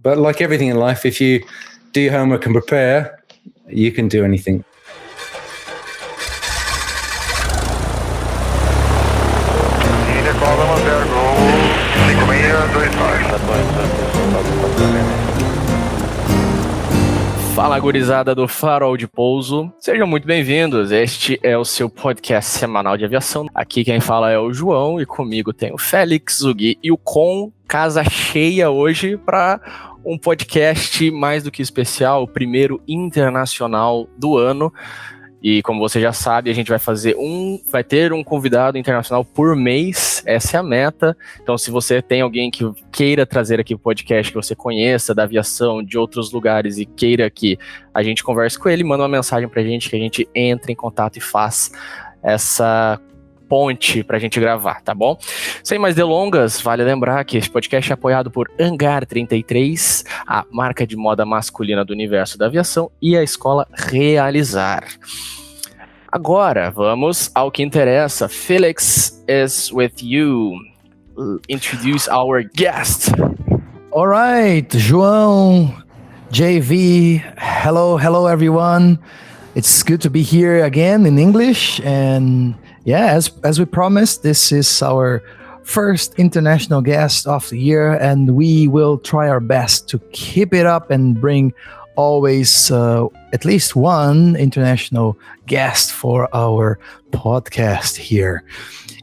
But like everything in life, if you do your homework and prepare, you can do anything. Fala, gurizada do Farol de Pouso, sejam muito bem-vindos. Este é o seu podcast semanal de aviação. Aqui quem fala é o João e comigo tem o Félix, o Gui e o Con. Casa cheia hoje para um podcast mais do que especial, o primeiro internacional do ano. E como você já sabe, a gente vai ter um convidado internacional por mês, essa é a meta. Então se você tem alguém que queira trazer aqui o podcast, que você conheça da aviação, de outros lugares e queira que a gente converse com ele, manda uma mensagem pra gente que a gente entre em contato e faz essa ponte pra gente gravar, tá bom? Sem mais delongas, vale lembrar que esse podcast é apoiado por Hangar 33, a marca de moda masculina do universo da aviação, e a escola Realizar. Agora, vamos ao que interessa. Felix is with you. Introduce our guest. All right, João, JV, hello everyone. It's good to be here again in English, and yeah, as we promised, this is our first international guest of the year, and we will try our best to keep it up and bring always at least one international guest for our podcast here.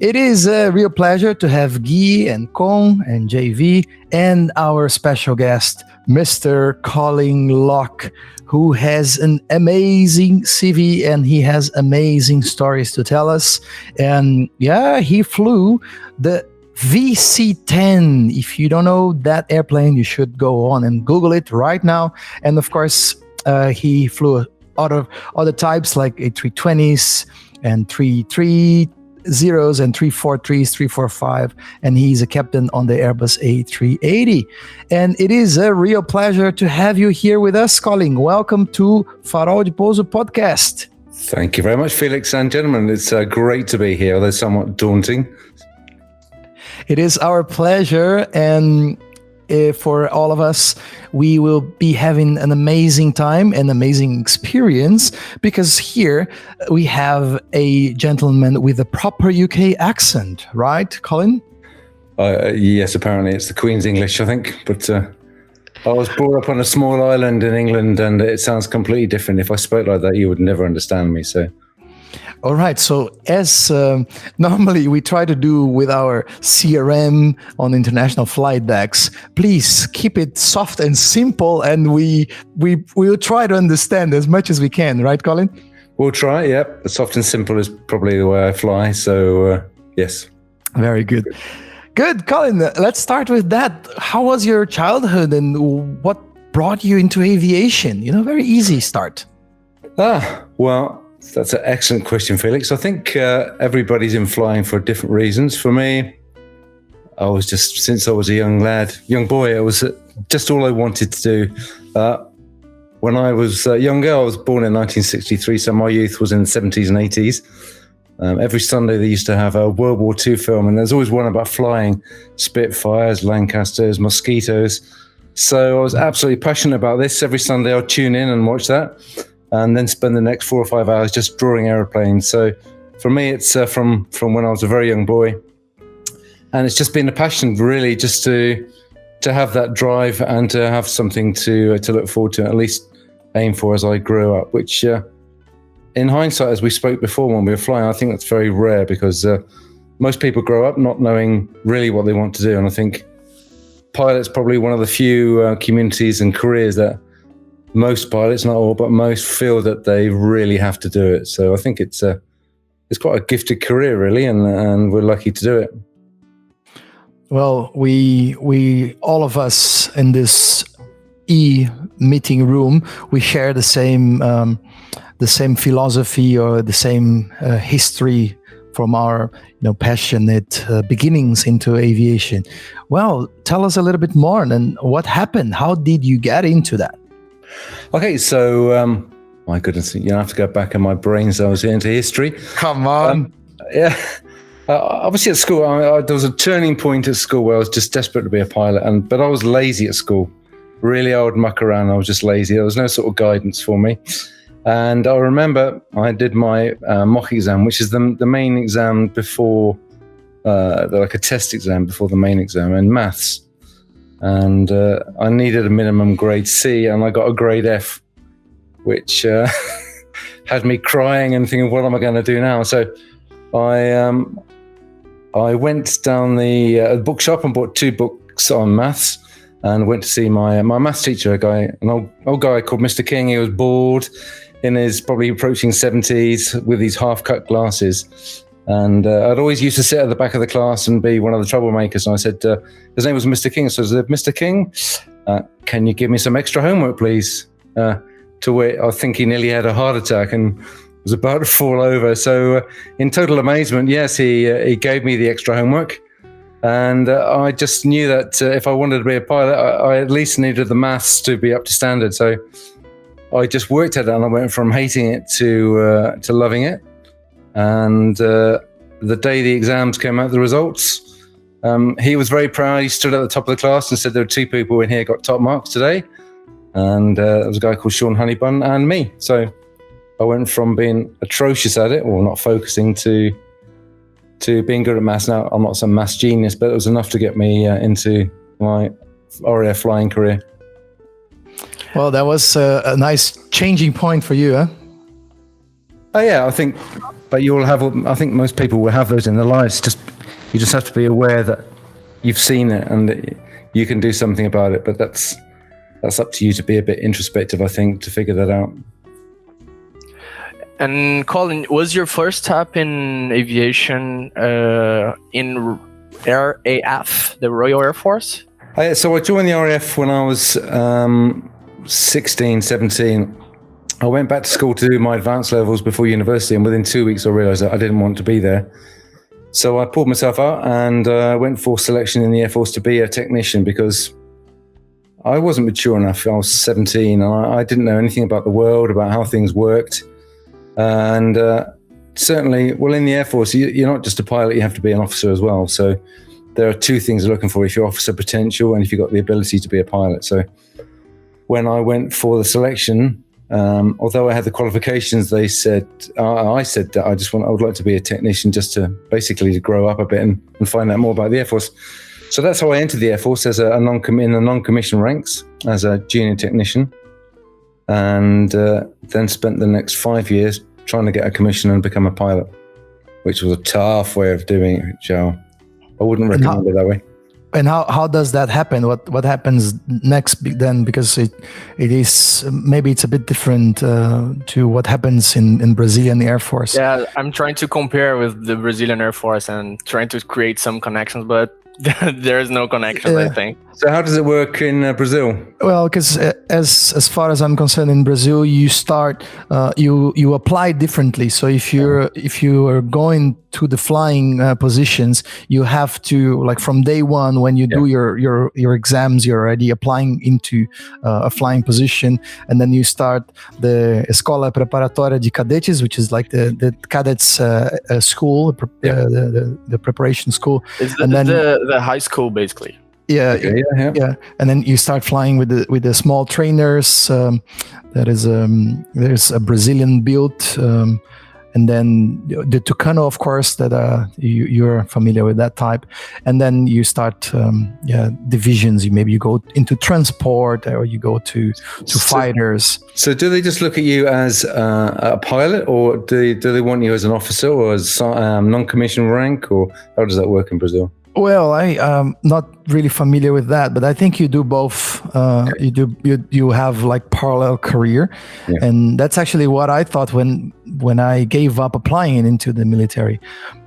It is a real pleasure to have Guy and Con and JV and our special guest, Mr. Colin Locke, who has an amazing CV and he has amazing stories to tell us. And yeah, he flew the VC-10. If you don't know that airplane, you should go on and Google it right now. And of course, he flew other types like A320s and 330s and 343s, 345, and he's a captain on the Airbus A380. And it is a real pleasure to have you here with us, Colin. Welcome to Farol de Pouso podcast. Thank you very much, Felix and gentlemen. It's great to be here, although somewhat daunting. It is our pleasure, and for all of us, we will be having an amazing time and amazing experience, because here we have a gentleman with a proper UK accent, right, Colin? Yes, apparently it's the Queen's English, I think, but I was brought up on a small island in England, and it sounds completely different. If I spoke like that, you would never understand me, so... All right, so as normally we try to do with our CRM on international flight decks, please keep it soft and simple, and we will try to understand as much as we can, right, Colin? We'll try, yep. Soft and simple is probably the way I fly, so yes. Very good. Good, Colin, let's start with that. How was your childhood and what brought you into aviation? You know, very easy start. Well... That's an excellent question, Felix. I think everybody's in flying for different reasons. For me, I was just, since I was a young boy, it was just all I wanted to do. When I was younger, I was born in 1963, so my youth was in the 70s and 80s. Every Sunday they used to have a World War II film, and there's always one about flying, Spitfires, Lancasters, Mosquitoes. So I was absolutely passionate about this. Every Sunday I'd tune in and watch that, and then spend the next 4 or 5 hours just drawing airplanes. So for me, it's from when I was a very young boy. And it's just been a passion, really, just to have that drive and to have something to look forward to, at least aim for as I grew up, which in hindsight, as we spoke before when we were flying, I think that's very rare, because most people grow up not knowing really what they want to do. And I think pilot's probably one of the few communities and careers that most pilots, not all, but most, feel that they really have to do it. So I think it's quite a gifted career, really, and we're lucky to do it. Well, we all of us in this meeting room, we share the same philosophy or the same history from our passionate beginnings into aviation. Well, tell us a little bit more. And what happened? How did you get into that? Okay, so my goodness, you have to go back in my brain cells into history. Come on. Yeah. Obviously at school, there was a turning point at school where I was just desperate to be a pilot, but I was lazy at school, really, I would muck around. I was just lazy. There was no sort of guidance for me. And I remember I did my mock exam, which is the main exam before, like a test exam before the main exam in maths. And I needed a minimum grade C, and I got a grade F, which had me crying and thinking, what am I going to do now? So I went down the bookshop and bought 2 books on maths, and went to see my maths teacher, an old guy called Mr. King. He was bald, in his probably approaching 70s, with these half-cut glasses. And I'd always used to sit at the back of the class and be one of the troublemakers. And I said, his name was Mr. King. So I said, Mr. King, can you give me some extra homework, please? To where I think he nearly had a heart attack and was about to fall over. So in total amazement, yes, he gave me the extra homework. And I just knew that if I wanted to be a pilot, I at least needed the maths to be up to standard. So I just worked at it, and I went from hating it to loving it. And the day the exams came out, the results, he was very proud. He stood at the top of the class and said, there are 2 people in here got top marks today. And there was a guy called Sean Honeybun and me. So I went from being atrocious at it, or not focusing, to being good at maths. Now, I'm not some maths genius, but it was enough to get me into my RAF flying career. Well, that was a nice changing point for you, huh? Oh yeah, I think, but you'll have. I think most people will have those in their lives. You just have to be aware that you've seen it and that you can do something about it. But that's up to you to be a bit introspective, I think, to figure that out. And Colin, was your first stop in aviation in RAF, the Royal Air Force? So I joined the RAF when I was 16, 17. I went back to school to do my advanced levels before university, and within 2 weeks I realised that I didn't want to be there. So I pulled myself out and went for selection in the Air Force to be a technician, because I wasn't mature enough. I was 17 and I didn't know anything about the world, about how things worked. And certainly, well, in the Air Force, you're not just a pilot, you have to be an officer as well. So there are 2 things they're looking for: if you're officer potential and if you've got the ability to be a pilot. So when I went for the selection, although I had the qualifications, I said that I would like to be a technician, just to basically to grow up a bit and find out more about the Air Force. So that's how I entered the Air Force as in the non-commissioned ranks as a junior technician, and then spent the next 5 years trying to get a commission and become a pilot, which was a tough way of doing it, Joe. I wouldn't recommend it that way. And how does that happen? What happens next then? Because it is, maybe it's a bit different to what happens in Brazilian Air Force. Yeah, I'm trying to compare with the Brazilian Air Force and trying to create some connections, but there is no connection, I think. So how does it work in Brazil? Well, because as far as I'm concerned, in Brazil, you start you apply differently. So if you are going to the flying positions, you have to, like, from day one when you do your exams, you're already applying into a flying position, and then you start the Escola Preparatória de Cadetes, which is like the cadets school, the preparation school. It's and then the high school, basically. Yeah, and then you start flying with the small trainers. There's a Brazilian built, and then the Tucano, of course, that you're familiar with that type. And then you start divisions. Maybe you go into transport, or you go to fighters. So do they just look at you as a pilot, or do they want you as an officer or as non-commissioned rank, or how does that work in Brazil? Well, I'm not really familiar with that, but I think you do both. You have like parallel career, and that's actually what I thought when I gave up applying into the military.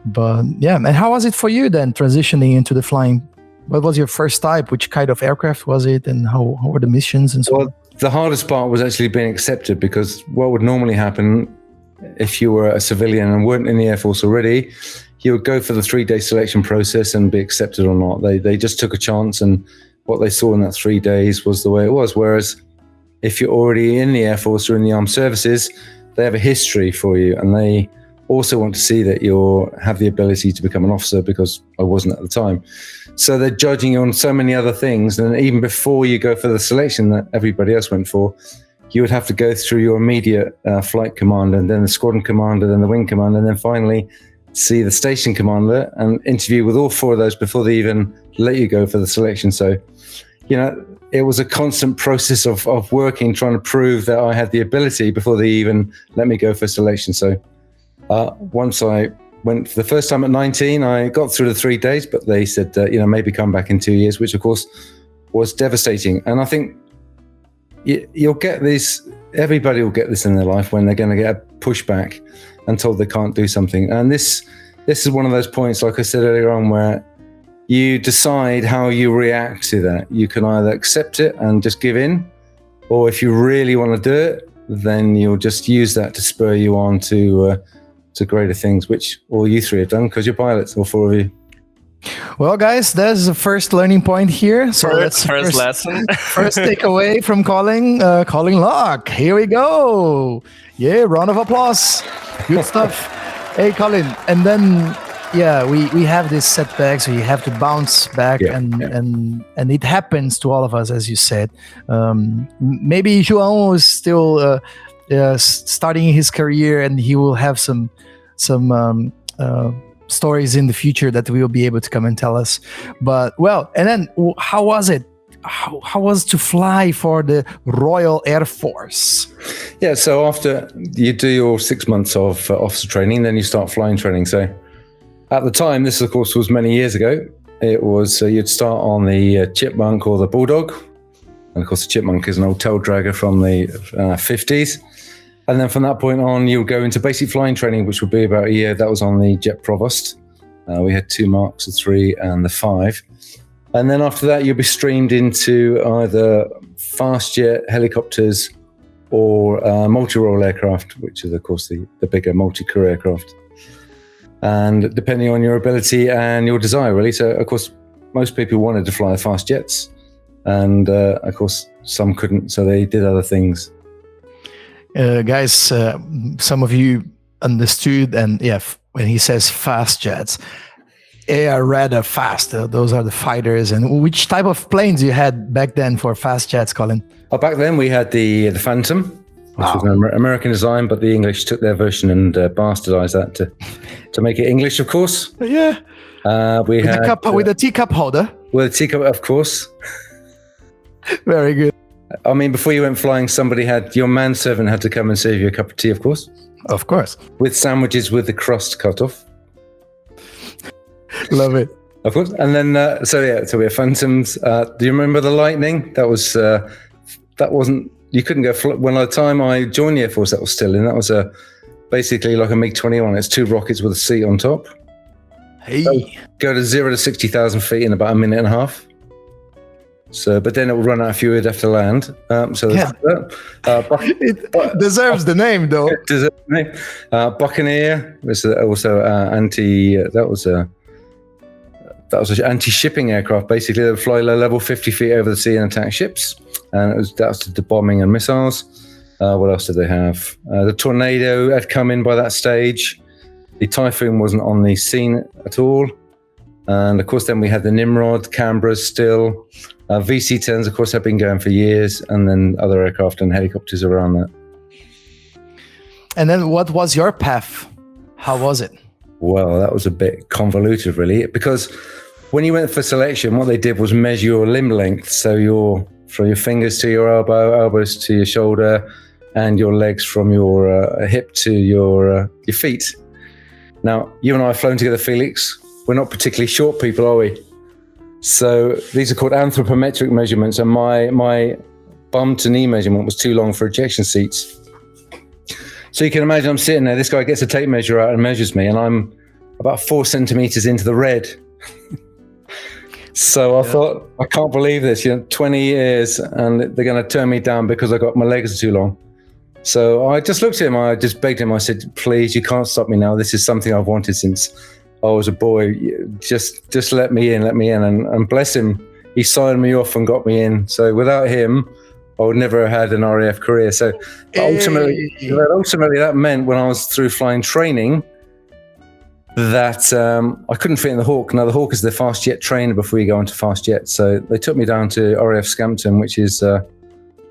But yeah, and how was it for you then, transitioning into the flying? What was your first type? Which kind of aircraft was it, and how were the missions and so on? The hardest part was actually being accepted, because what would normally happen if you were a civilian and weren't in the Air Force already, you would go for the 3-day selection process and be accepted or not. They just took a chance, and what they saw in that 3 days was the way it was. Whereas if you're already in the Air Force or in the armed services, they have a history for you, and also want to see that you have the ability to become an officer, because I wasn't at the time. So they're judging you on so many other things. And even before you go for the selection that everybody else went for, you would have to go through your immediate flight commander, and then the squadron commander, then the wing commander, and then finally see the station commander and interview with all four of those before they even let you go for the selection. So, it was a constant process of working, trying to prove that I had the ability before they even let me go for selection. So once I went for the first time at 19, I got through the 3 days, but they said, maybe come back in 2 years, which of course was devastating. And I think you'll get this, everybody will get this in their life when they're going to get a pushback and told they can't do something. And this is one of those points, like I said earlier on, where you decide how you react to that. You can either accept it and just give in, or if you really want to do it, then you'll just use that to spur you on to greater things, which all you three have done, because you're pilots, all four of you. Well, guys, that's the first learning point here. So that's first lesson. First takeaway from Colin Locke. Here we go. Yeah, round of applause. Good stuff. Hey, Colin. And then, we have these setbacks. So you have to bounce back, and it happens to all of us, as you said. Maybe João is still starting his career, and he will have some stories in the future that we will be able to come and tell us. But and then how was it? How was to fly for the Royal Air Force? Yeah, so after you do your 6 months of officer training, then you start flying training. So at the time, this of course was many years ago, it was you'd start on the Chipmunk or the Bulldog. And of course the Chipmunk is an old tail dragger from the 50s. And then from that point on, you would go into basic flying training, which would be about a year. That was on the Jet Provost. We had 2 Marks, the 3 and the 5. And then after that, you'll be streamed into either fast jet, helicopters, or multi-role aircraft, which is, of course, the bigger multi-crew aircraft. And depending on your ability and your desire, really. So, of course, most people wanted to fly the fast jets. And, of course, some couldn't, so they did other things. Guys, some of you understood, and when he says fast jets, they are rather fast. Those are the fighters. And which type of planes you had back then for fast jets, Colin? Back then we had the Phantom, which was an American design, but the English took their version and bastardized that to make it English, of course. Yeah. With a teacup holder. With a teacup, of course. Very good. I mean, before you went flying, your manservant had to come and serve you a cup of tea, of course. Of course. With sandwiches with the crust cut off. Love it. Of course. And then, so we have Phantoms. Do you remember the Lightning? That wasn't, you couldn't go, when by the time I joined the Air Force, that was still in. That was basically like a MiG-21. It's 2 rockets with a seat on top. Hey. Go to 0 to 60,000 feet in about a minute and a half. So, but then it will run out of fuel after to land. It deserves the name, though. It deserves the name. Buccaneer was also that was an anti-shipping aircraft. Basically, they would fly low level, 50 feet over the sea, and attack ships. And that was the bombing and missiles. What else did they have? The Tornado had come in by that stage. The Typhoon wasn't on the scene at all. And of course, then we had the Nimrod, Canberras still. VC-10s, of course, have been going for years, and then other aircraft and helicopters around that. And then what was your path? How was it? Well, that was a bit convoluted, really, because when you went for selection, what they did was measure your limb length. So from your fingers to your elbow, elbows to your shoulder, and your legs from your hip to your feet. Now, you and I have flown together, Felix. We're not particularly short people, are we? So these are called anthropometric measurements, and my bum to knee measurement was too long for ejection seats. So you can imagine I'm sitting there, this guy gets a tape measure out and measures me, and I'm about 4 centimeters into the red. So I thought, I can't believe this, 20 years, and they're going to turn me down because my legs are too long. So I just looked at him, I just begged him, I said, please, you can't stop me now. This is something I've wanted since I was a boy. Just let me in. And bless him, he signed me off and got me in. So without him, I would never have had an RAF career. So ultimately that meant when I was through flying training, that I couldn't fit in the Hawk. Now, the Hawk is the fast jet trainer before you go into fast jet. So they took me down to RAF Scampton, which is the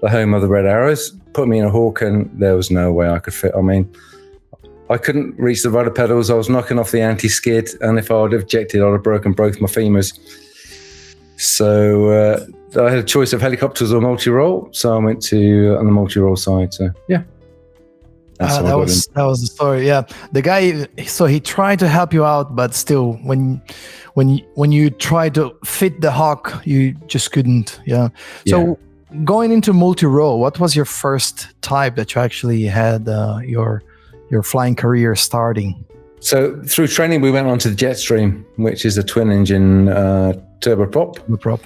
home of the Red Arrows, put me in a Hawk, and there was no way I could fit. I mean, I couldn't reach the rudder pedals. I was knocking off the anti-skid, and if I would have ejected, I'd have broken both my femurs. So I had a choice of helicopters or multi-role, so I went to on the multi-role side. So yeah. That was the story. Yeah, the guy. So he tried to help you out, but still, when you tried to fit the Hawk, you just couldn't. Yeah. So going into multi-role, what was your first type that you actually had your flying career starting? So through training, we went on to the Jetstream, which is a twin-engine turboprop.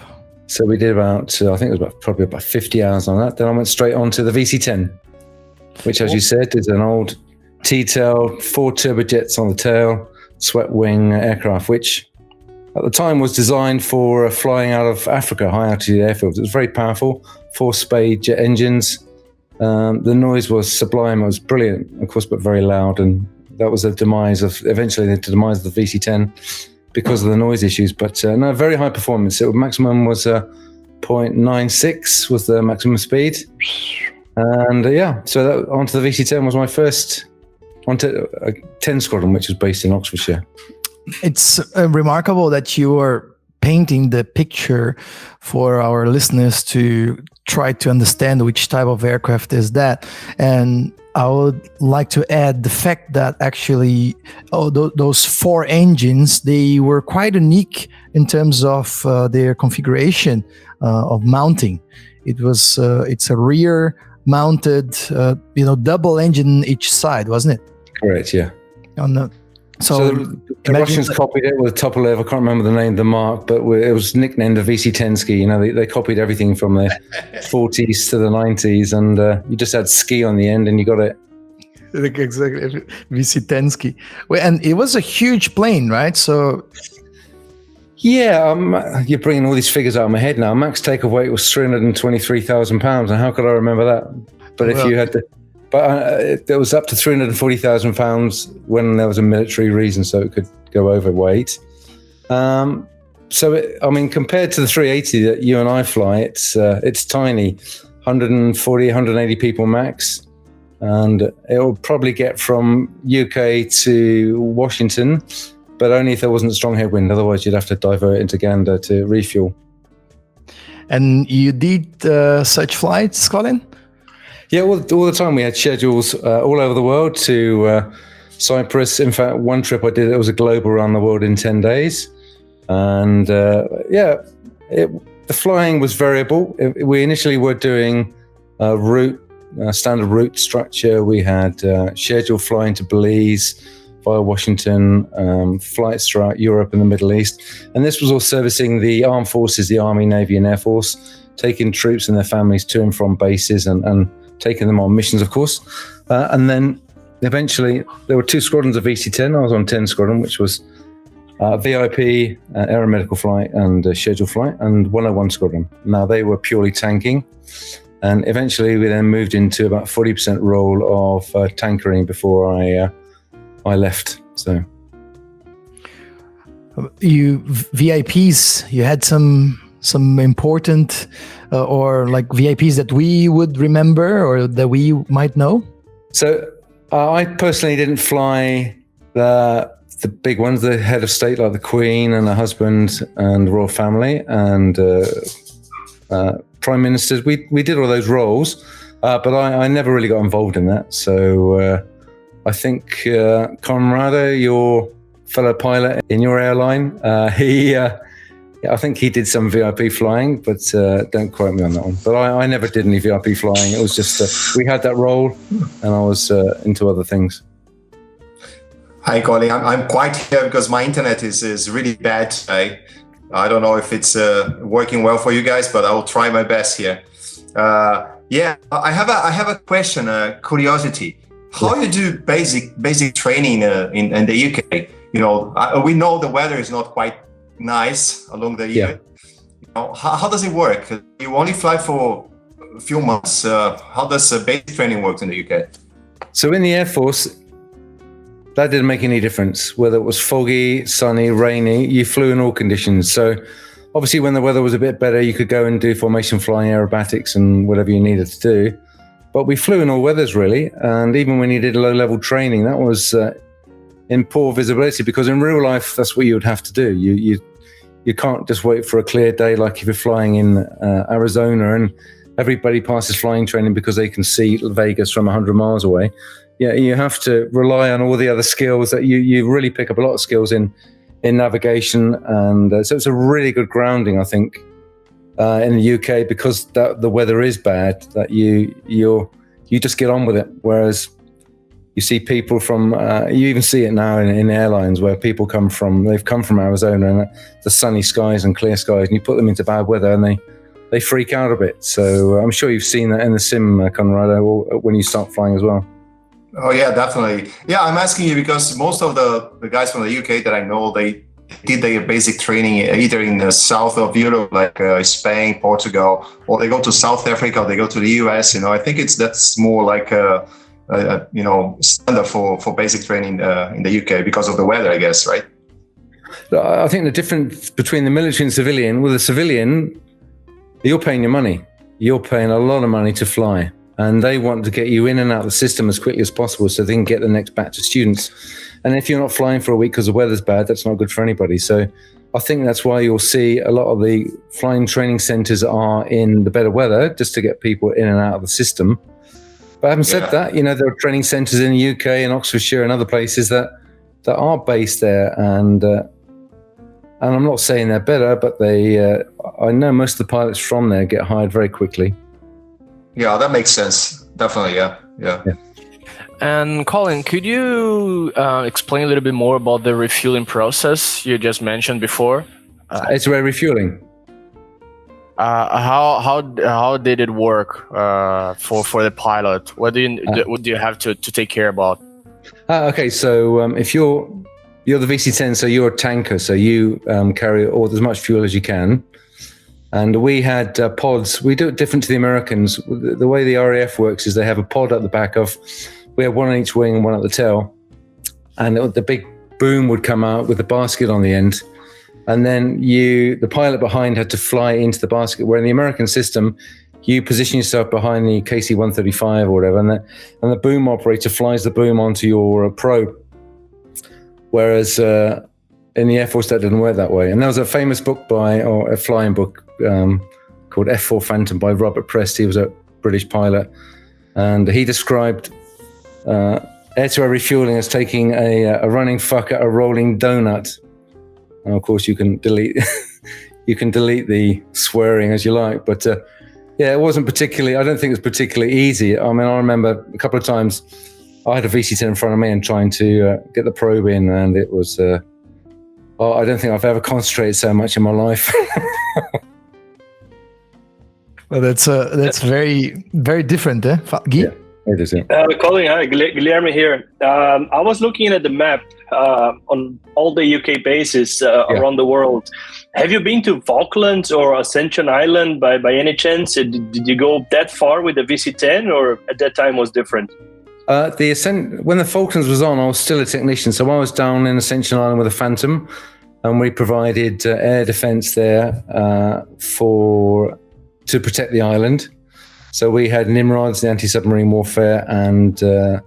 So we did about, I think it was probably about 50 hours on that. Then I went straight on to the VC-10. Which, as you said, is an old T-tail, 4 turbojets on the tail, swept wing aircraft, which at the time was designed for flying out of Africa, high altitude airfields. It was very powerful, 4 Spade jet engines. The noise was sublime. It was brilliant, of course, but very loud. And that was eventually the demise of the VC-10 because of the noise issues. But no, very high performance. Maximum was 0.96 was the maximum speed. And so that onto the VC-10 was my first onto a 10 squadron, which was based in Oxfordshire. It's remarkable that you are painting the picture for our listeners to try to understand which type of aircraft is that. And I would like to add the fact that actually those 4 engines, they were quite unique in terms of their configuration of mounting. It's a rear mounted, double engine each side, wasn't it? Correct, yeah. So the Russians copied it with Tupolev. I can't remember the name of the mark, but it was nicknamed the VC-10 You know, they copied everything from the 40s to the 90s, and you just had ski on the end, and you got it. Exactly, VC-10 Well, and it was a huge plane, right? So. Yeah, you're bringing all these figures out of my head now. Max takeoff weight was 323,000 pounds, and how could I remember that? But if you had to, it was up to 340,000 pounds when there was a military reason, so it could go overweight. Compared to the 380 that you and I fly, it's tiny, 140, 180 people max, and it will probably get from UK to Washington. But only if there wasn't a strong headwind. Otherwise, you'd have to divert into Gander to refuel. And you did such flights, Colin? Yeah, all the time. We had schedules all over the world to Cyprus. In fact, one trip I did, it was a globe around the world in 10 days. And the flying was variable. We initially were doing standard route structure. We had scheduled flying to Belize, via Washington, flights throughout Europe and the Middle East. And this was all servicing the armed forces, the Army, Navy and Air Force, taking troops and their families to and from bases and taking them on missions, of course. And then eventually there were 2 squadrons of VC-10. I was on 10 squadron, which was VIP, aeromedical flight and scheduled flight, and 101 squadron. Now they were purely tanking. And eventually we then moved into about 40% role of tankering before I left. So you VIPs, you had some important or like VIPs that we would remember or that we might know? So I personally didn't fly the big ones, the head of state like the Queen and her husband and the royal family and prime ministers. We did all those roles, but I never really got involved in that. So I think Conrado, your fellow pilot in your airline, I think he did some VIP flying, but don't quote me on that one. But I never did any VIP flying. It was just we had that role, and I was into other things. Hi, Colin. I'm quiet here because my internet is really bad. I don't know if it's working well for you guys, but I will try my best here. I have a question, a curiosity. How you do basic training in the UK? You know, we know the weather is not quite nice along the year. You know, how does it work? You only fly for a few months. How does basic training work in the UK? So in the Air Force, that didn't make any difference. Whether it was foggy, sunny, rainy, you flew in all conditions. So obviously when the weather was a bit better, you could go and do formation flying, aerobatics and whatever you needed to do. But we flew in all weathers really. And even when you did low-level training, that was in poor visibility, because in real life, that's what you would have to do. You can't just wait for a clear day like if you're flying in Arizona and everybody passes flying training because they can see Vegas from 100 miles away. Yeah, you have to rely on all the other skills that you really pick up a lot of skills in navigation, and so it's a really good grounding, I think, in the UK, because the weather is bad. That you just get on with it. Whereas you see people from you even see it now in airlines where people they've come from Arizona and the sunny skies and clear skies, and you put them into bad weather and they freak out a bit. So I'm sure you've seen that in the sim, Conrado, when you start flying as well. Oh yeah, definitely. Yeah, I'm asking you because most of the guys from the UK that I know, they did their basic training either in the south of Europe, like Spain, Portugal, or they go to South Africa, or they go to the US. I think that's more like standard for basic training in the UK because of the weather, I guess, right? I think the difference between the military and civilian, with a civilian, you're paying your money. You're paying a lot of money to fly. And they want to get you in and out of the system as quickly as possible so they can get the next batch of students. And if you're not flying for a week because the weather's bad, that's not good for anybody. So I think that's why you'll see a lot of the flying training centers are in the better weather, just to get people in and out of the system. But having said that, there are training centers in the UK and Oxfordshire and other places that are based there. And I'm not saying they're better, but I know most of the pilots from there get hired very quickly. Yeah, that makes sense. Definitely, yeah. And Colin, could you explain a little bit more about the refueling process you just mentioned before? It's air refueling. How did it work for the pilot? What do you have to take care about? Okay, so if you're the VC-10, so you're a tanker, so you carry as much fuel as you can. And we had pods. We do it different to the Americans. The way the RAF works is they have a pod at the back we have one on each wing and one at the tail. And the big boom would come out with the basket on the end. And then the pilot behind had to fly into the basket, where in the American system, you position yourself behind the KC-135 or whatever, and the boom operator flies the boom onto your probe. Whereas in the Air Force, that didn't work that way. And there was a famous book a flying book called F4 Phantom by Robert Prest. He was a British pilot, and he described air-to-air refueling as taking a running fuck at a rolling donut. And of course, you can delete the swearing as you like, but it wasn't particularly. I don't think it was particularly easy. I mean, I remember a couple of times I had a VC-10 in front of me and trying to get the probe in, and it was. I don't think I've ever concentrated so much in my life. Well, that's very, very different, eh? Guy? Yeah, it is. Yeah. Colin, hi, Guilherme here. I was looking at the map on all the UK bases around the world. Have you been to Falklands or Ascension Island by any chance? Did you go that far with the VC-10, or at that time was different? When the Falklands was on, I was still a technician, so I was down in Ascension Island with a Phantom, and we provided air defense there to protect the island. So we had Nimrods, the anti-submarine warfare, and the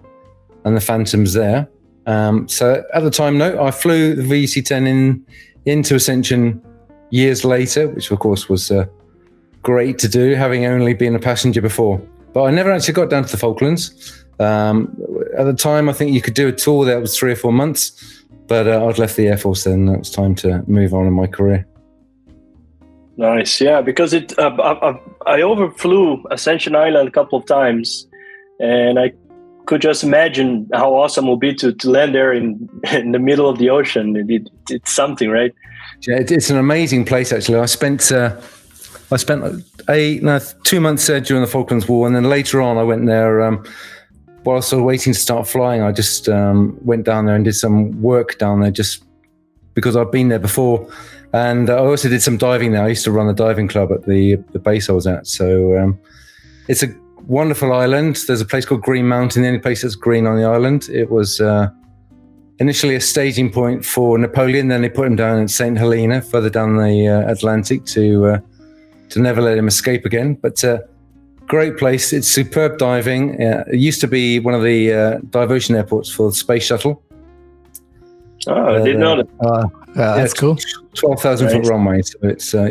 Phantoms there. So at the time, I flew the VC-10 into Ascension years later, which of course was great to do, having only been a passenger before. But I never actually got down to the Falklands. At the time, I think you could do a tour that was 3 or 4 months, but I'd left the Air Force then. It was time to move on in my career. Nice, yeah, because I overflew Ascension Island a couple of times, and I could just imagine how awesome it would be to land there in the middle of the ocean. It's something, right? Yeah, it's an amazing place, actually. I spent 2 months there during the Falklands War, and then later on I went there whilst I was waiting to start flying. I just went down there and did some work down there just because I'd been there before. And I also did some diving there. I used to run the diving club at the base I was at. So it's a wonderful island. There's a place called Green Mountain, the only place that's green on the island. It was initially a staging point for Napoleon. Then they put him down in St. Helena, further down the Atlantic, to never let him escape again. But great place. It's superb diving. It used to be one of the diversion airports for the space shuttle. Oh, I didn't know that. That's cool. 12,000 foot runway. So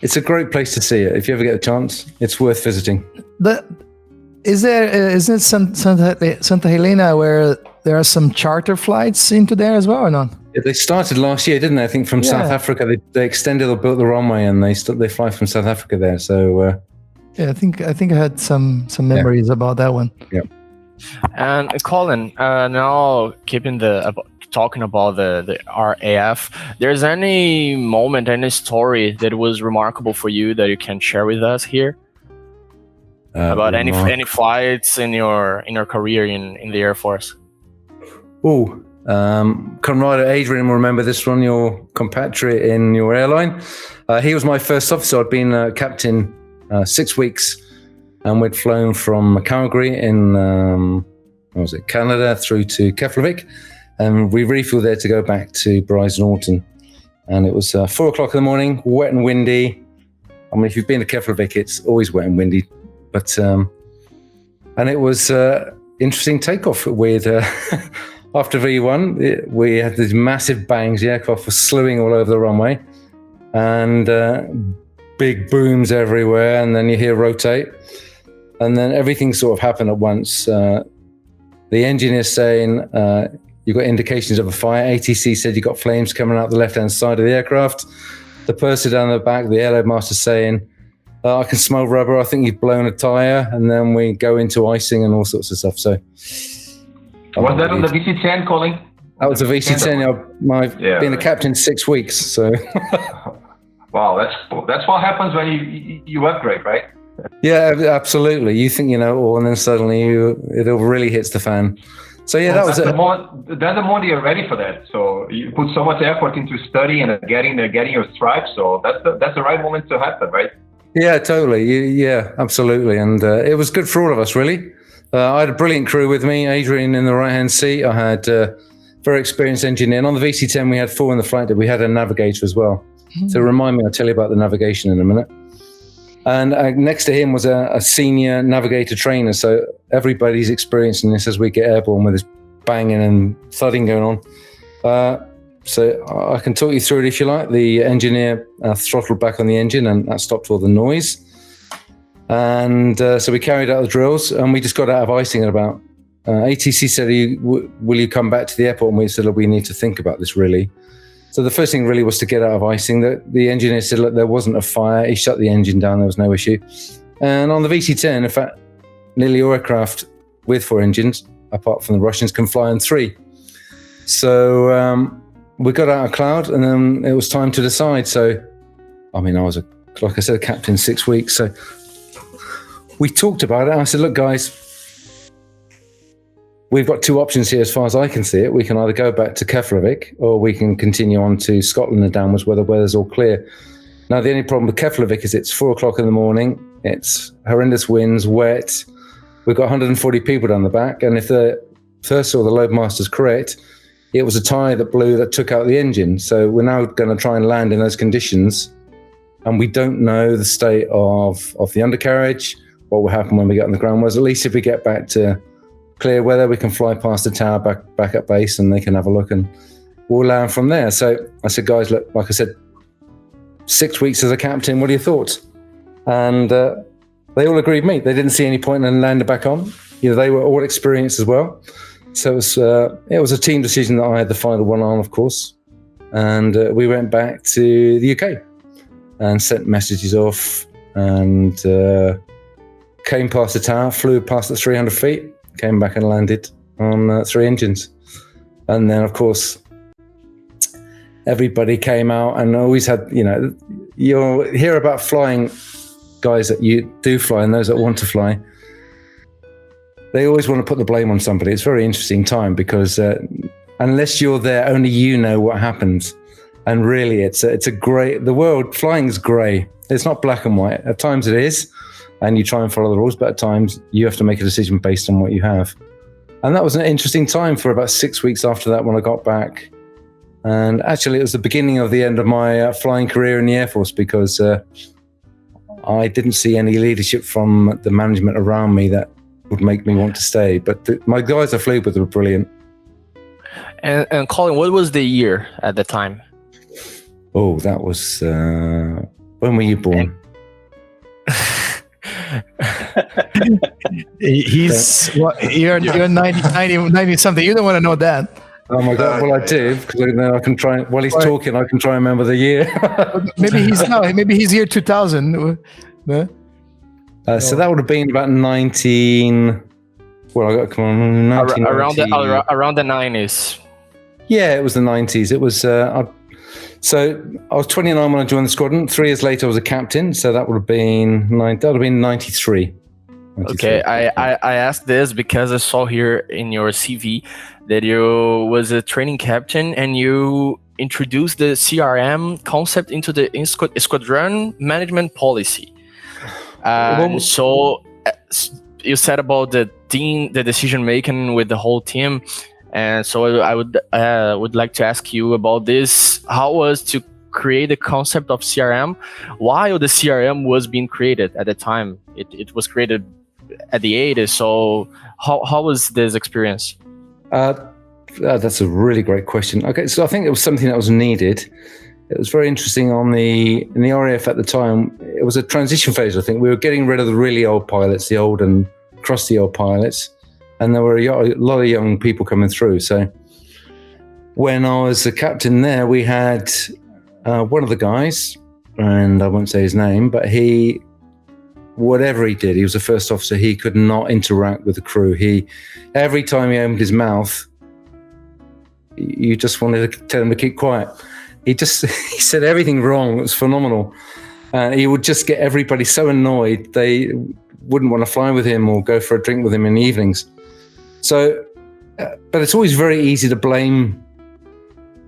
it's a great place to see it. If you ever get a chance, it's worth visiting. Isn't it Santa Helena where there are some charter flights into there as well, or not? Yeah, they started last year, didn't they? I think from South Africa. They extended or built the runway, and they fly from South Africa there. So I think I had some memories about that one. Yeah. And Colin, now talking about the RAF, there's any moment, any story that was remarkable for you that you can share with us here about any flights in your career in the Air Force? Comrade Adrian will remember this one, your compatriot in your airline. He was my first officer. I'd been captain 6 weeks. And we'd flown from Calgary in, Canada through to Keflavik. And we refueled there to go back to Bryson Alton. And it was 4 o'clock in the morning, wet and windy. I mean, if you've been to Keflavik, it's always wet and windy. But, and it was interesting takeoff with, after V1, we had these massive bangs. The aircraft was slewing all over the runway. And big booms everywhere. And then you hear rotate. And then everything sort of happened at once. The engineer saying, you've got indications of a fire. ATC said you got flames coming out the left-hand side of the aircraft. The person down the back, the airload master saying, I can smell rubber. I think you've blown a tire. And then we go into icing and all sorts of stuff. So, was that on the VC-10, Colin? That was a VC-10. I've been a captain 6 weeks. So, wow, that's what happens when you upgrade, right? Yeah, absolutely. You think you know it all, and then suddenly it all really hits the fan. So yeah, that was it. That's the moment you're ready for that. So you put so much effort into studying and getting your stripes. So that's the right moment to happen, right? Yeah, totally. Yeah, absolutely. And it was good for all of us, really. I had a brilliant crew with me. Adrian in the right-hand seat. I had very experienced engineer. And on the VC-10, we had 4 in the flight deck. We had a navigator as well. Mm-hmm. So remind me, I'll tell you about the navigation in a minute. And next to him was a senior navigator trainer. So everybody's experiencing this as we get airborne with this banging and thudding going on. So I can talk you through it if you like. The engineer throttled back on the engine, and that stopped all the noise. And so we carried out the drills, and we just got out of icing at about... ATC said, will you come back to the airport? And we said, look, we need to think about this, really. So the first thing really was to get out of icing. The engineer said, look, there wasn't a fire. He shut the engine down. There was no issue. And on the VC-10, in fact, nearly all aircraft with 4 engines, apart from the Russians, can fly on 3. So we got out of cloud, and then it was time to decide. So, I mean, I was, like I said, a captain 6 weeks. So we talked about it. I said, look, guys, we've got 2 options here as far as I can see it. We can either go back to Keflavik, or we can continue on to Scotland and downwards where the weather's all clear. Now, the only problem with Keflavik is it's 4 o'clock in the morning. It's horrendous winds, wet. We've got 140 people down the back. And if the first or the load master's correct, it was a tire that blew that took out the engine. So we're now going to try and land in those conditions. And we don't know the state of the undercarriage, what will happen when we get on the ground. Whereas at least if we get back to clear weather, we can fly past the tower back at base, and they can have a look, and we'll land from there. So I said, guys, look, like I said, 6 weeks as a captain, what are your thoughts? And they all agreed with me. They didn't see any point in landing back on. They were all experienced as well. So it was a team decision that I had the final one on, of course. And we went back to the UK and sent messages off, and came past the tower, flew past the 300 feet, came back and landed on 3 engines. And then, of course, everybody came out and always had, you'll hear about flying guys that you do fly and those that want to fly. They always want to put the blame on somebody. It's a very interesting time because unless you're there, only you know what happens. And really, the world, flying is grey. It's not black and white. At times it is, and you try and follow the rules, but at times you have to make a decision based on what you have. And that was an interesting time for about 6 weeks after that when I got back. And actually, it was the beginning of the end of my flying career in the Air Force, because I didn't see any leadership from the management around me that would make me want to stay. But my guys I flew with were brilliant. And Colin, what was the year at the time? Oh, that was... when were you born? You're 90 something. You don't want to know that. Oh my God! Well, I do, because then I can try. While he's talking, I can try and remember the year. Maybe he's year 2000. So that would have been about 19. Well, I got come on 19, around the 90s. Yeah, it was the 90s. It was. So I was 29 when I joined the squadron. 3 years later, I was a captain. So that would have been 93. Okay, I asked this because I saw here in your CV that you was a training captain and you introduced the CRM concept into the squadron management policy. So you said about the team, the decision making with the whole team, and so I would like to ask you about this. How was to create the concept of CRM while the CRM was being created at the time? It was created at the 80s. So how was this experience? That's a really great question. Okay, so I think it was something that was needed. It was very interesting in the RAF at the time. It was a transition phase. I think we were getting rid of the really old pilots, the old and crusty old pilots, and there were a lot of young people coming through. So when I was the captain there, we had one of the guys, and I won't say his name, but whatever he did, he was the first officer, he could not interact with the crew. Every time he opened his mouth, you just wanted to tell him to keep quiet. He said everything wrong. It was phenomenal. He would just get everybody so annoyed they wouldn't want to fly with him or go for a drink with him in the evenings. So, but it's always very easy to blame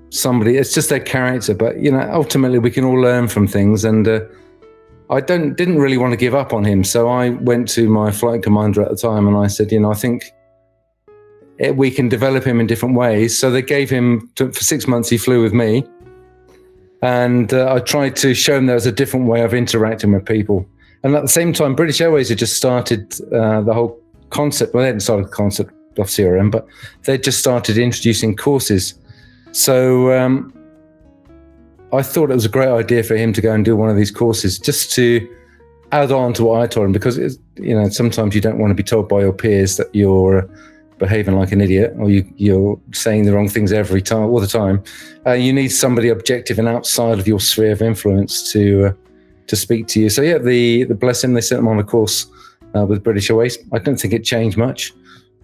somebody. It's just their character. But ultimately, we can all learn from things. And I didn't really want to give up on him. So I went to my flight commander at the time and I said, I think we can develop him in different ways. So they gave him, for 6 months, he flew with me. And I tried to show him there was a different way of interacting with people. And at the same time, British Airways had just started the whole concept. Well, they hadn't started the concept of CRM, but they just started introducing courses. So I thought it was a great idea for him to go and do one of these courses, just to add on to what I told him, because sometimes you don't want to be told by your peers that you're behaving like an idiot or you're saying the wrong things all the time. You need somebody objective and outside of your sphere of influence to speak to you. So yeah, the bless him, they sent him on a course with British Airways. I don't think it changed much,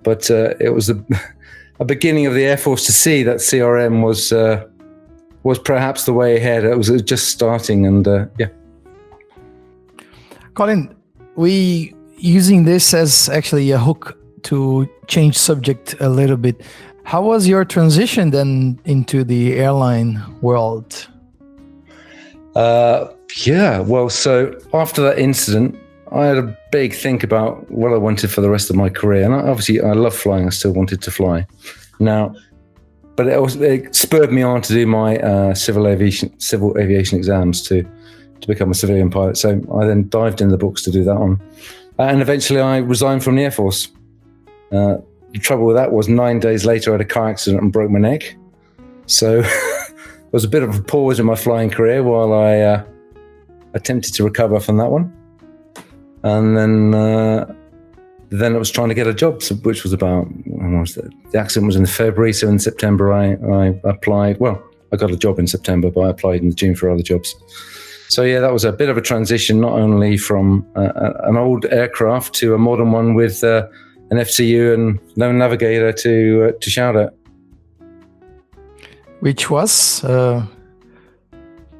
but it was a beginning of the Air Force to see that CRM was perhaps the way ahead. It was just starting, and yeah. Colin, we using this as actually a hook to change subject a little bit. How was your transition then into the airline world? Yeah, well, so after that incident, I had a big think about what I wanted for the rest of my career. And obviously, I love flying. I still wanted to fly. Now, but it spurred me on to do my civil aviation exams to become a civilian pilot. So I then dived in the books to do that one. And eventually I resigned from the Air Force. The trouble with that was 9 days later, I had a car accident and broke my neck. So it was a bit of a pause in my flying career while I attempted to recover from that one. And then it was trying to get a job, which was about, the accident was in February, so in September I applied. Well, I got a job in September, but I applied in June for other jobs. So yeah, that was a bit of a transition, not only from an old aircraft to a modern one with an FCU and no navigator to shout at. Which was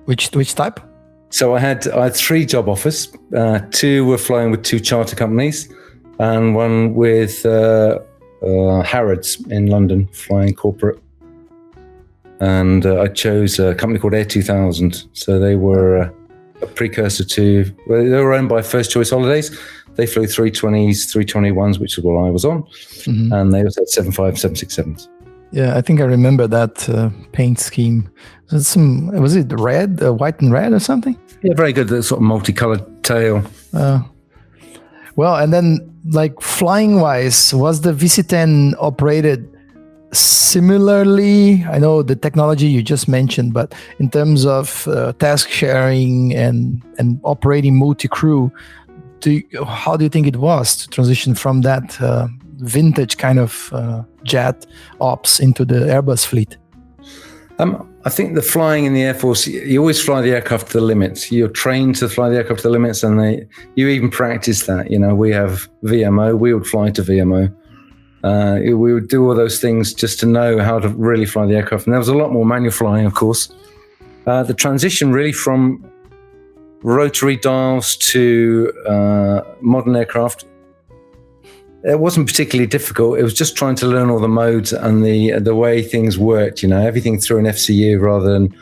which type? So I had 3 job offers. 2 were flying with 2 charter companies, and one with Harrods in London, flying corporate. And I chose a company called Air 2000. So they were a precursor to, well, they were owned by First Choice Holidays. They flew 320s, 321s, which is what I was on. Mhm. And they also had 75, 767s. Yeah, I think I remember that paint scheme. Was it red, white and red or something? Yeah, very good. That sort of multicolored tail. Well, and then like flying wise, was the VC-10 operated similarly? I know the technology you just mentioned, but in terms of task sharing and operating multi-crew, how do you think it was to transition from that vintage kind of jet ops into the Airbus fleet? I think the flying in the Air Force, you always fly the aircraft to the limits. You're trained to fly the aircraft to the limits, and you even practice that. We have VMO. We would fly to VMO. We would do all those things just to know how to really fly the aircraft. And there was a lot more manual flying, of course. The transition really from rotary dials to modern aircraft, it wasn't particularly difficult. It was just trying to learn all the modes and the way things worked, everything through an FCU rather than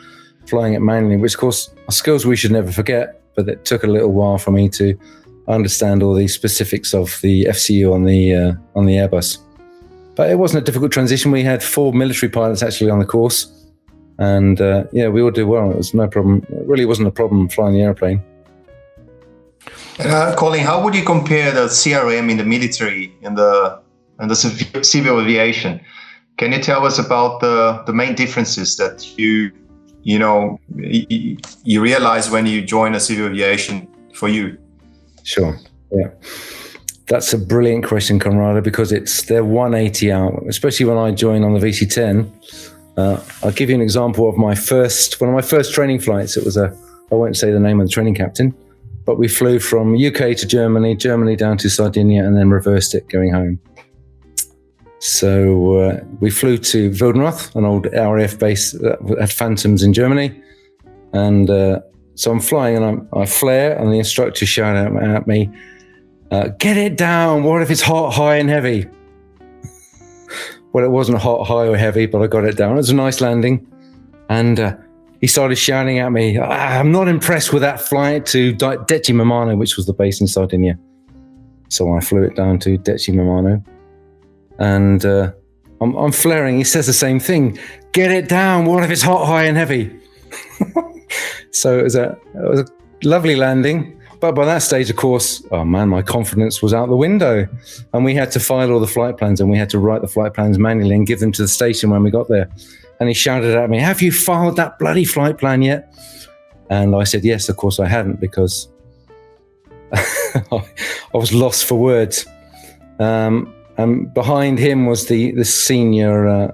flying it manually, which of course are skills we should never forget, but it took a little while for me to understand all the specifics of the FCU on the Airbus. But it wasn't a difficult transition. We had 4 military pilots actually on the course, and we all did well. It was no problem. It really wasn't a problem flying the airplane. Colin, how would you compare the CRM in the military and the civil aviation? Can you tell us about the main differences that you realize when you join a civil aviation for you? Sure. Yeah. That's a brilliant question, Conrado, because they're 180 out, especially when I joined on the VC-10. I'll give you an example of one of my first training flights. It was I won't say the name of the training captain, but we flew from UK to Germany down to Sardinia, and then reversed it going home. So we flew to Wildenroth, an old RAF base that had Phantoms in Germany. And so I'm flying and I flare, and the instructor shouted at me, "Get it down, what if it's hot, high and heavy?" Well, it wasn't hot, high or heavy, but I got it down. It was a nice landing. And he started shouting at me, "I'm not impressed with that flight to Decimomano," which was the base in Sardinia. So I flew it down to Decimomano. And I'm flaring. He says the same thing. "Get it down. What if it's hot, high, and heavy?" So it was a lovely landing. But by that stage, of course, oh man, my confidence was out the window. And we had to file all the flight plans, and we had to write the flight plans manually and give them to the station when we got there. And he shouted at me, "Have you filed that bloody flight plan yet?" And I said, yes, of course I hadn't, because I was lost for words. And behind him was the senior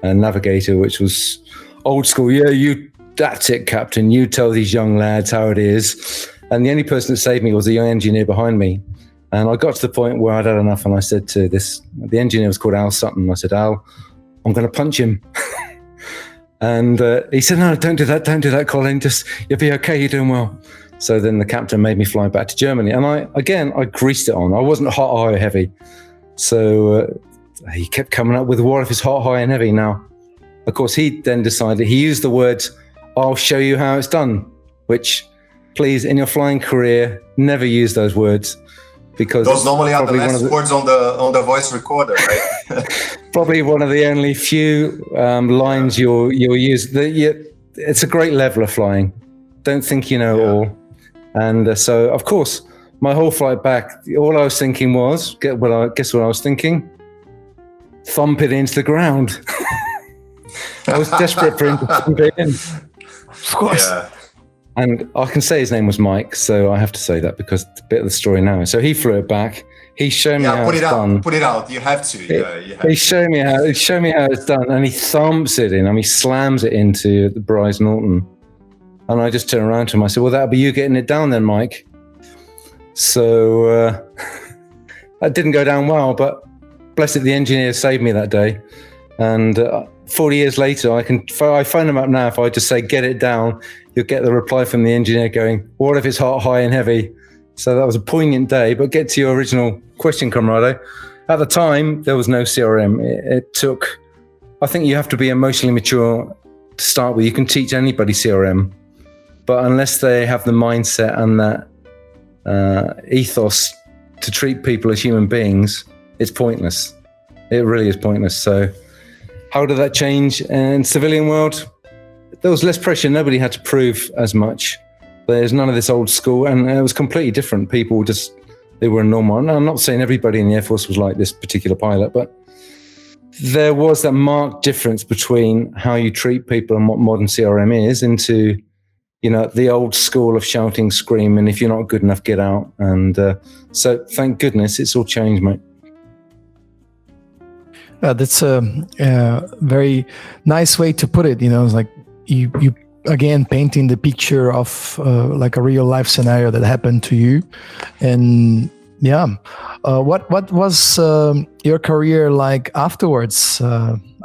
navigator, which was old school. "Yeah, that's it, Captain. You tell these young lads how it is." And the only person that saved me was the young engineer behind me. And I got to the point where I'd had enough, and I said to the engineer was called Al Sutton. I said, "Al, I'm going to punch him." And he said, "No, don't do that, Colin. Just, you'll be okay. You're doing well." So then the captain made me fly back to Germany. And I greased it on. I wasn't hot, high, or heavy. So he kept coming up with, what if it's hot, high, and heavy? Now, of course, he then decided, he used the words, "I'll show you how it's done," which, please, in your flying career, never use those words, because those normally are the last words on the voice recorder, right? Probably one of the only few lines you'll use. It's a great level of flying. Don't think you know it all. And so, of course, my whole flight back, all I was thinking was, guess what I was thinking? Thump it into the ground. I was desperate for him to thump it in. Of course. Yeah. And I can say his name was Mike, so I have to say that because it's a bit of the story now. So he flew it back. He showed me how it's done. Put it out. You have to. He showed me how it's done, and he thumps it in. He slams it into the Bryce Norton. And I just turned around to him. I said, "Well, that'll be you getting it down then, Mike." So that didn't go down well, but bless it, the engineer saved me that day. And 40 years later, I phone him up now. If I just say, "Get it down," you'll get the reply from the engineer going, "What if it's hot, high, and heavy?" So that was a poignant day. But get to your original question, Conrado. At the time, there was no CRM. It took, I think you have to be emotionally mature to start with. You can teach anybody CRM, but unless they have the mindset and that ethos to treat people as human beings, it's pointless. It really is pointless. So how did that change in civilian world? There was less pressure. Nobody had to prove as much. There's none of this old school, and it was completely different. People just, they were normal. And I'm not saying everybody in the Air Force was like this particular pilot, but there was that marked difference between how you treat people and what modern CRM is into, the old school of shouting, screaming, if you're not good enough, get out. And so thank goodness it's all changed, mate. That's a very nice way to put it. It's like you again painting the picture of like a real life scenario that happened to you. And what was your career like afterwards?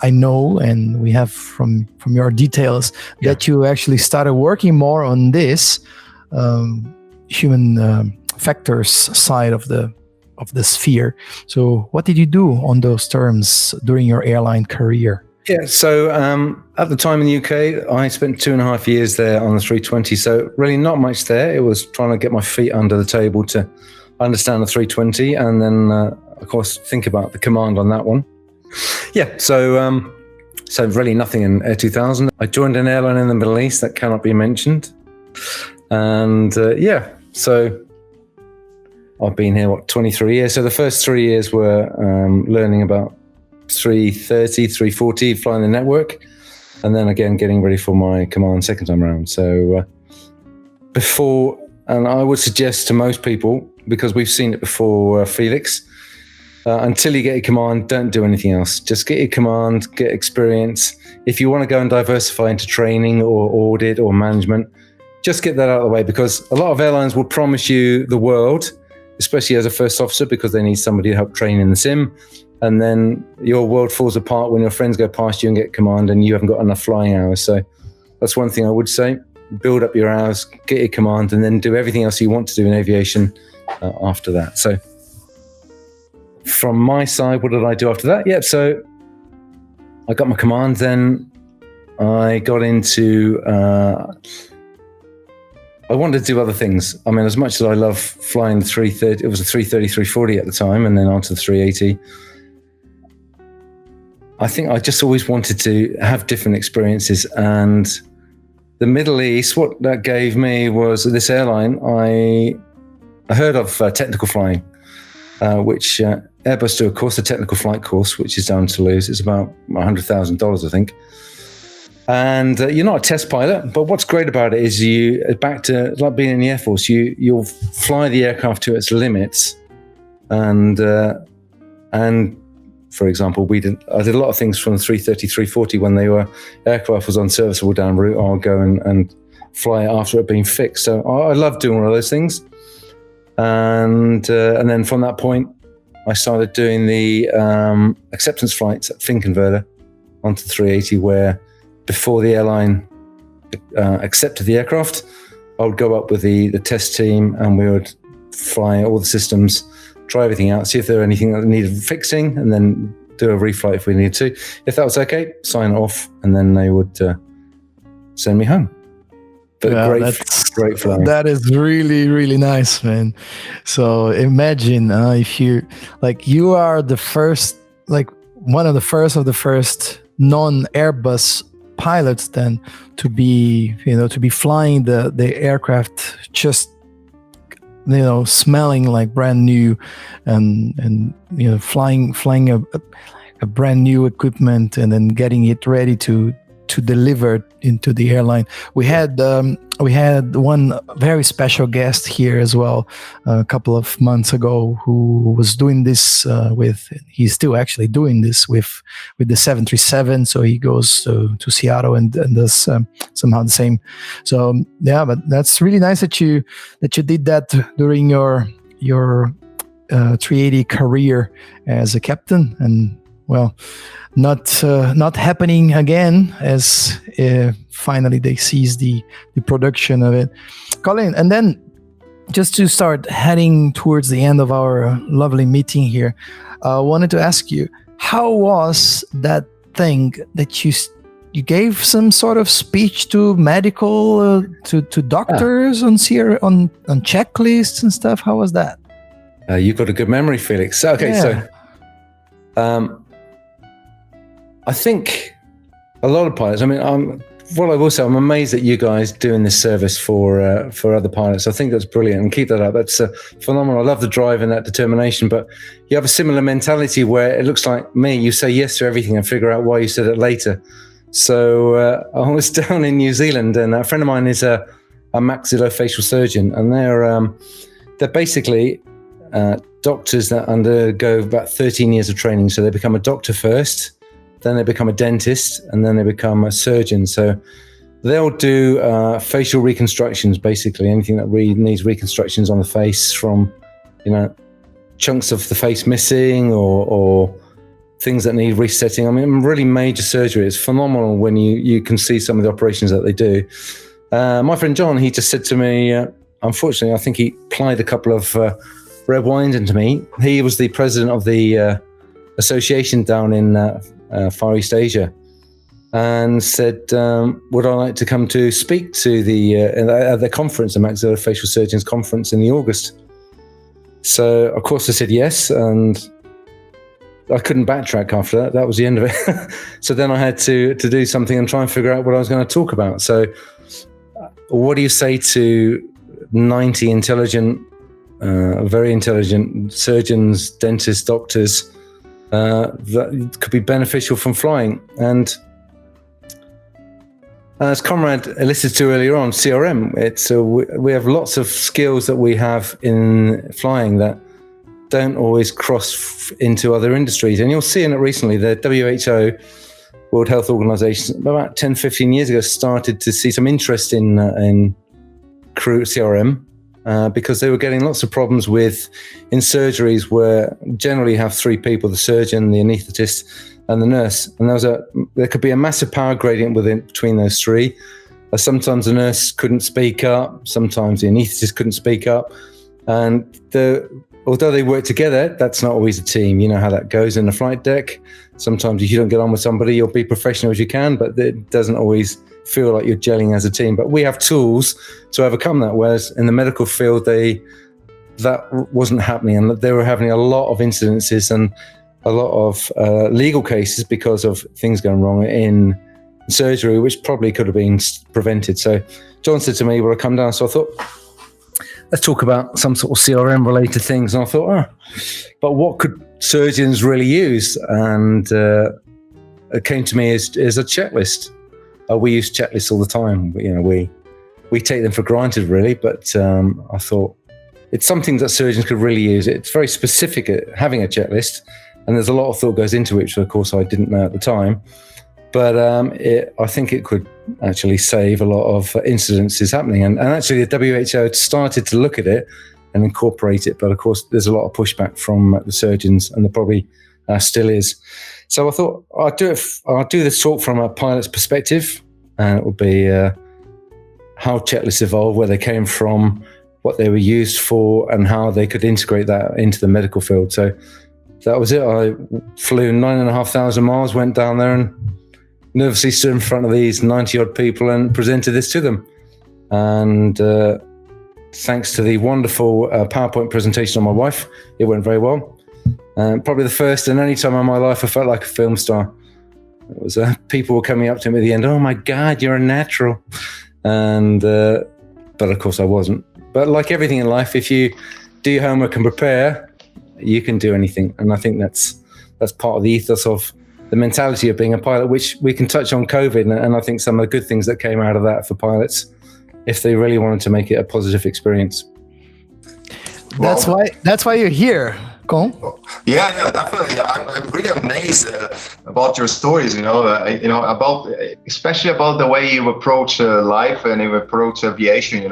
I know, and we have from your details that you actually started working more on this human factors side of the sphere. So what did you do on those terms during your airline career? Yeah, so at the time in the UK, I spent 2.5 years there on the 320. So really not much there. It was trying to get my feet under the table to understand the 320, and then of course think about the command on that one. Yeah, so really nothing in Air 2000. I joined an airline in the Middle East that cannot be mentioned, and so I've been here 23 years. So the first 3 years were learning about 330, 340, flying the network, and then again getting ready for my command second time around. So before, and I would suggest to most people, because we've seen it before, Felix, until you get your command, don't do anything else. Just get your command, get experience. If you want to go and diversify into training or audit or management, just get that out of the way, because a lot of airlines will promise you the world, especially as a first officer, because they need somebody to help train in the sim. And then your world falls apart when your friends go past you and get command and you haven't got enough flying hours. So that's one thing I would say. Build up your hours, get your command, and then do everything else you want to do in aviation after that. So from my side, what did I do after that? Yeah, so I got my command. Then I got into... I wanted to do other things. I mean, as much as I love flying the 330, it was a 330, 340 at the time, and then onto the 380. I think I just always wanted to have different experiences. And the Middle East, what that gave me was this airline. I heard of technical flying, which Airbus do a course, a technical flight course, which is down to Toulouse. It's about $100,000, I think. And you're not a test pilot, but what's great about it is back to like being in the Air Force, you'll fly the aircraft to its limits. And for example, I did a lot of things from the 330, 340 when aircraft was unserviceable down route. I'll go and fly it after it being fixed. So I love doing all of those things. And then from that point, I started doing the acceptance flights at fin converter onto the 380, where before the airline accepted the aircraft, I would go up with the test team and we would fly all the systems, try everything out, see if there were anything that needed fixing, and then do a reflight if we needed to. If that was okay, sign it off, and then they would send me home. But great flying. That is really, really nice, man. So imagine if you are the first, like one of the first non-Airbus pilots then to be flying the aircraft just smelling like brand new and flying a brand new equipment and then getting it ready to deliver into the airline. We had one very special guest here as well a couple of months ago who was doing this he's still actually doing this with the 737. So he goes to Seattle and does somehow the same. So yeah, but that's really nice that you did that during your 380 career as a captain. And well, not happening again as finally they cease the production of it. Colin, and then just to start heading towards the end of our lovely meeting here, I wanted to ask you, how was that thing that you gave some sort of speech to medical to doctors on checklists and stuff? How was that? You've got a good memory, Felix. Okay, Yeah. so I think a lot of pilots. I mean, what I will say, I'm amazed that you guys doing this service for other pilots. I think that's brilliant, and keep that up. That's phenomenal. I love the drive and that determination. But you have a similar mentality where it looks like me. You say yes to everything and figure out why you said it later. So I was down in New Zealand, and a friend of mine is a maxillofacial surgeon, and they're basically doctors that undergo about 13 years of training. So they become a doctor first, then they become a dentist, and then they become a surgeon. So they'll do facial reconstructions, basically anything that needs reconstructions on the face, from chunks of the face missing or things that need resetting. I mean, really major surgery. It's phenomenal when you can see some of the operations that they do. My friend John, he just said to me, unfortunately, I think he plied a couple of red wines into me. He was the president of the association down in Far East Asia, and said, would I like to come to speak to the conference, the Maxillofacial Surgeons Conference in the August? So, of course, I said yes, and I couldn't backtrack after that. That was the end of it. So then I had to do something and try and figure out what I was going to talk about. So what do you say to 90 intelligent, very intelligent surgeons, dentists, doctors that could be beneficial from flying? And as Conrad elicited to earlier on, CRM, we have lots of skills that we have in flying that don't always cross into other industries. And you'll see in it recently, the WHO, World Health Organization, about 10, 15 years ago, started to see some interest in crew CRM because they were getting lots of problems in surgeries where generally have three people, the surgeon, the anaesthetist, and the nurse. And there could be a massive power gradient between those three. Sometimes the nurse couldn't speak up, sometimes the anaesthetist couldn't speak up. And although they work together, that's not always a team. You know how that goes in the flight deck. Sometimes if you don't get on with somebody, you'll be professional as you can, but it doesn't always feel like you're gelling as a team. But we have tools to overcome that, whereas in the medical field, that wasn't happening, and they were having a lot of incidences and a lot of legal cases because of things going wrong in surgery, which probably could have been prevented. So John said to me, will I come down? So I thought, let's talk about some sort of CRM related things. And I thought, but what could surgeons really use? And it came to me as a checklist. We use checklists all the time. We take them for granted, really. But I thought it's something that surgeons could really use. It's very specific at having a checklist, and there's a lot of thought goes into it, which of course I didn't know at the time. But I think it could actually save a lot of incidences happening. And actually the WHO had started to look at it and incorporate it. But of course, there's a lot of pushback from the surgeons, and there probably still is. So I thought I'll do this talk from a pilot's perspective. And it will be how checklists evolved, where they came from, what they were used for, and how they could integrate that into the medical field. So that was it. I flew 9,500 miles, went down there and nervously stood in front of these 90 odd people and presented this to them. And thanks to the wonderful PowerPoint presentation of my wife, it went very well. Probably the first and only time in my life I felt like a film star. It was people were coming up to me at the end, oh my God, you're a natural. And but of course I wasn't. But like everything in life, if you do your homework and prepare, you can do anything. And I think that's part of the ethos of the mentality of being a pilot, which we can touch on COVID. And I think some of the good things that came out of that for pilots, if they really wanted to make it a positive experience. That's why you're here, Con. Yeah, definitely. I'm really amazed about your stories. Especially about the way you approach life and you approach aviation.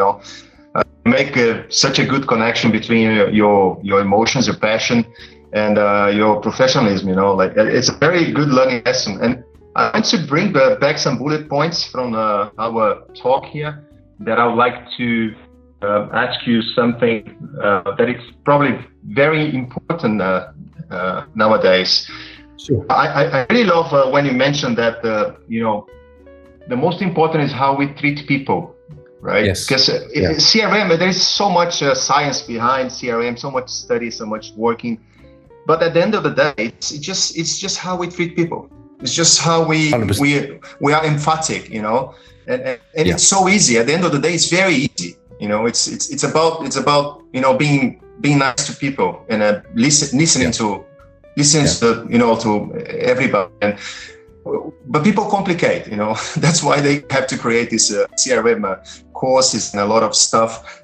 Make such a good connection between your emotions, your passion, and your professionalism. It's a very good learning lesson. And I want to bring back some bullet points from our talk here that I would like to ask you something that is probably very important nowadays. Sure. I really love when you mentioned that the most important is how we treat people, right? Yes. Because CRM, there is so much science behind CRM, so much study, so much working. But at the end of the day, it's just how we treat people. It's just how we are emphatic, you know, and it's so easy. At the end of the day, it's very easy. You know, it's about you know being nice to people and listening to you know to everybody. But people complicate, you know. That's why they have to create this CRM courses and a lot of stuff.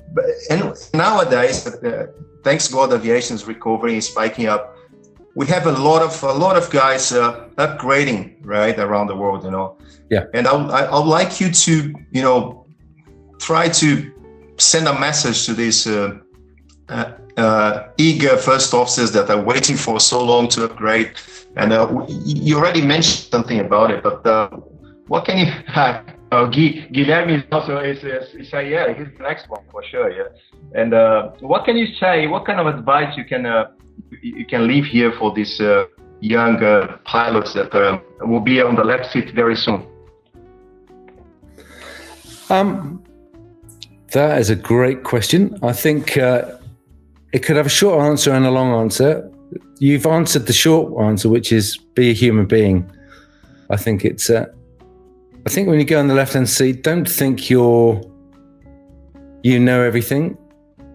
And nowadays, thanks God, aviation is recovering, is spiking up. We have a lot of guys upgrading right around the world, you know. Yeah. And I'd like you to, you know, try to send a message to these eager first officers that are waiting for so long to upgrade. And you already mentioned something about it, but what can you? Guilherme is also is he's the next one for sure, yeah. And what can you say? What kind of advice you can leave here for these young pilots that will be on the left seat very soon? That is a great question. I think it could have a short answer and a long answer. You've answered the short answer, which is be a human being. I think it's. I think when you go on the left-hand seat, don't think you know everything,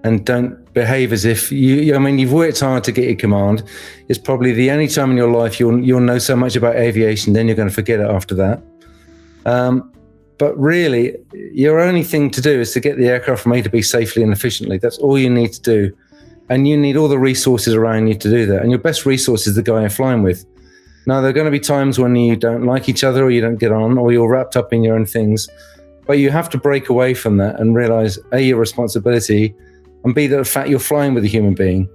and don't behave as if you. I mean, you've worked hard to get your command. It's probably the only time in your life you'll know so much about aviation. Then you're going to forget it after that. But really, your only thing to do is to get the aircraft from A to B safely and efficiently. That's all you need to do. And you need all the resources around you to do that. And your best resource is the guy you're flying with. Now, there are going to be times when you don't like each other or you don't get on or you're wrapped up in your own things. But you have to break away from that and realize, A, your responsibility, and B, the fact you're flying with a human being.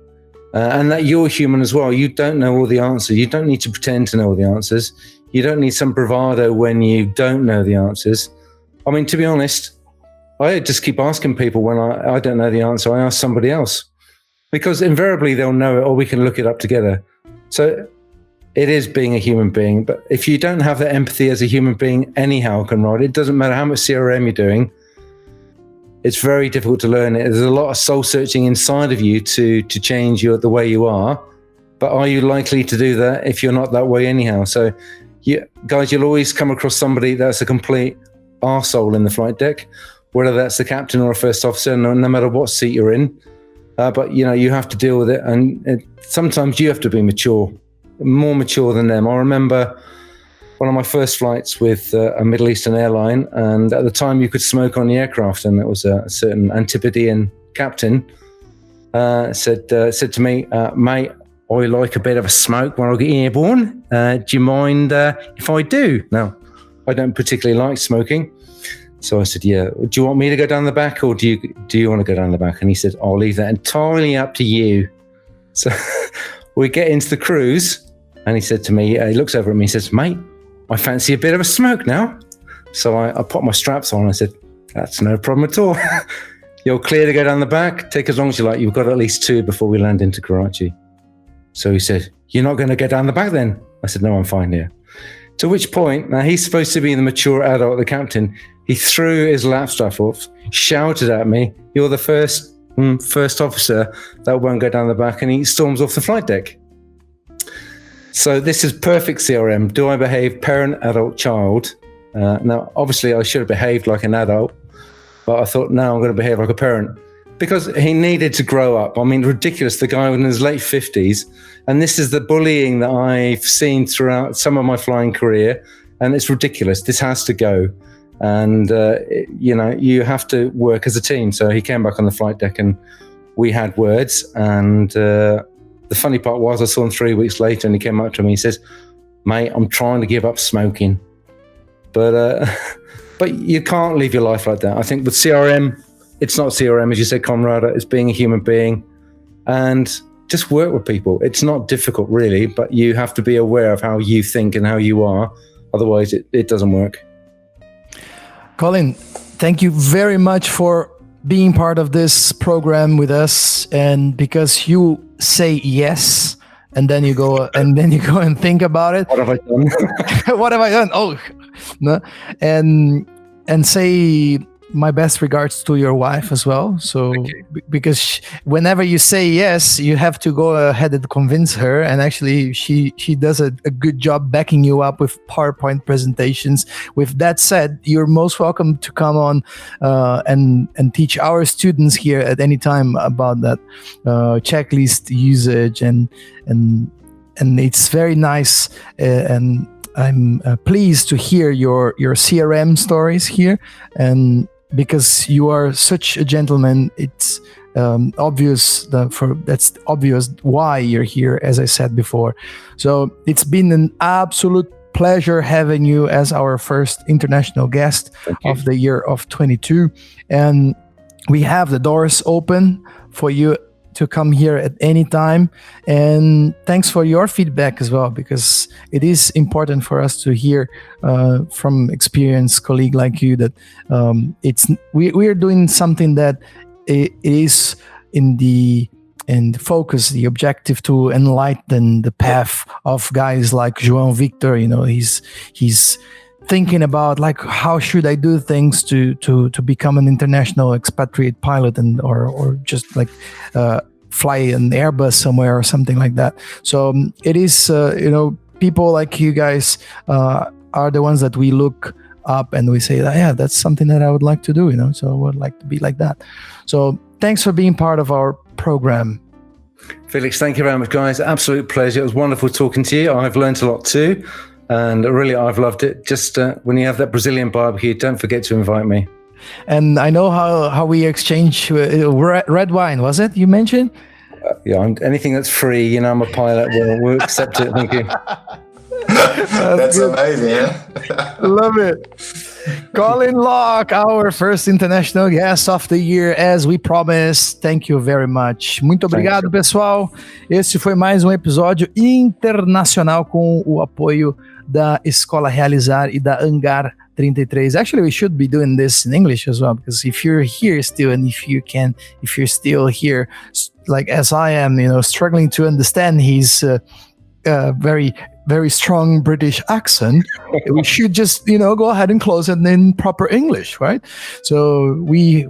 And that you're human as well. You don't know all the answers. You don't need to pretend to know all the answers. You don't need some bravado when you don't know the answers. I mean, to be honest, I just keep asking people when I don't know the answer. I ask somebody else. Because invariably they'll know it or we can look it up together. So it is being a human being. But if you don't have that empathy as a human being anyhow, Conrad, it doesn't matter how much CRM you're doing. It's very difficult to learn it. There's a lot of soul searching inside of you to change the way you are. But are you likely to do that if you're not that way anyhow? So guys, you'll always come across somebody that's a complete arsehole in the flight deck, whether that's the captain or a first officer, no matter what seat you're in. But, you know, you have to deal with it. And sometimes you have to be mature, more mature than them. I remember one of my first flights with a Middle Eastern airline. And at the time you could smoke on the aircraft. And there was a certain Antipodean captain said to me, mate, I like a bit of a smoke when I get airborne. Do you mind if I do? No, I don't particularly like smoking. So I said, yeah, do you want me to go down the back or do you want to go down the back? And he said, I'll leave that entirely up to you. So we get into the cruise and he said to me, he looks over at me and says, mate, I fancy a bit of a smoke now. So I put my straps on and I said, that's no problem at all. You're clear to go down the back. Take as long as you like. You've got at least 2 before we land into Karachi. So he said, you're not going to go down the back then? I said, no, I'm fine here. To which point, now he's supposed to be the mature adult, the captain. He threw his lap strap off, shouted at me, you're the first officer that won't go down the back, and he storms off the flight deck. So this is perfect CRM. Do I behave parent, adult, child? Now, obviously, I should have behaved like an adult, but I thought, no, I'm going to behave like a parent. Because he needed to grow up. I mean, ridiculous. The guy was in his late 50s. And this is the bullying that I've seen throughout some of my flying career. And it's ridiculous. This has to go. And, you have to work as a team. So he came back on the flight deck and we had words. And the funny part was I saw him 3 weeks later and he came up to me and he says, mate, I'm trying to give up smoking. But you can't live your life like that. I think with CRM, it's not CRM, as you said, Conrad, it's being a human being and just work with people. It's not difficult really, but you have to be aware of how you think and how you are. Otherwise it doesn't work. Colin, thank you very much for being part of this program with us. And because you say yes, and then you go and think about it. What have I done? What have I done? Oh, no. And say my best regards to your wife as well. So because whenever you say yes, you have to go ahead and convince her. And actually, she does a good job backing you up with PowerPoint presentations. With that said, you're most welcome to come on and teach our students here at any time about that checklist usage and it's very nice and I'm pleased to hear your CRM stories here, and because you are such a gentleman, it's obvious that's obvious why you're here, as I said before. So it's been an absolute pleasure having you as our first international guest of the year of 22, and we have the doors open for you to come here at any time. And thanks for your feedback as well, because it is important for us to hear from experienced colleague like you that we are doing something that it is in the focus, the objective to enlighten the path of guys like João Victor. You know, he's thinking about like how should I do things to become an international expatriate pilot or just like fly an Airbus somewhere or something like that. So it is people like you guys are the ones that we look up and we say that's something that I would like to do, so I would like to be like that. So thanks for being part of our program. Felix, thank you very much, guys. Absolute pleasure. It was wonderful talking to you. I've learned a lot too. And really, I've loved it. Just when you have that Brazilian barbecue, don't forget to invite me. And I know how we exchange red wine, was it? You mentioned? Anything that's free, I'm a pilot. We'll accept it. Thank you. That's amazing, yeah? Love it. Colin Locke, our first international guest of the year, as we promised. Thank you very much. Muito obrigado, pessoal. Esse foi mais um episódio internacional com o apoio da Escola Realizar e da Hangar 33. Actually, we should be doing this in English as well, because if you're here still, and if you're still here, like as I am, struggling to understand his very, very strong British accent, we should just, go ahead and close it in proper English, right? So we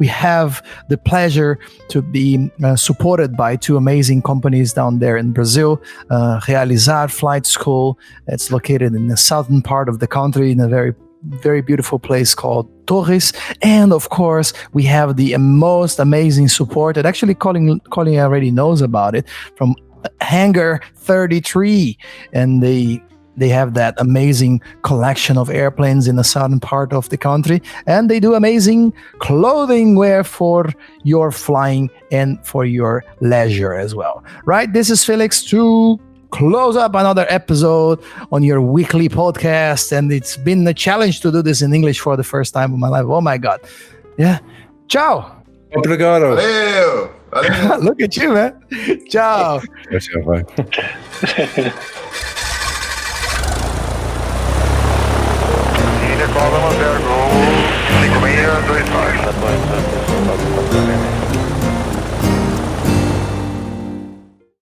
have the pleasure to be supported by two amazing companies down there in Brazil, Realizar Flight School. It's located in the southern part of the country in a very, very beautiful place called Torres. And of course, we have the most amazing support that actually Colin already knows about it, from Hangar 33, and they have that amazing collection of airplanes in the southern part of the country, and they do amazing clothing wear for your flying and for your leisure as well. Right? This is Felix to close up another episode on your weekly podcast, and it's been a challenge to do this in English for the first time in my life. Oh my God. Yeah. Ciao. Obrigado. Valeu. Look at you, man. Ciao.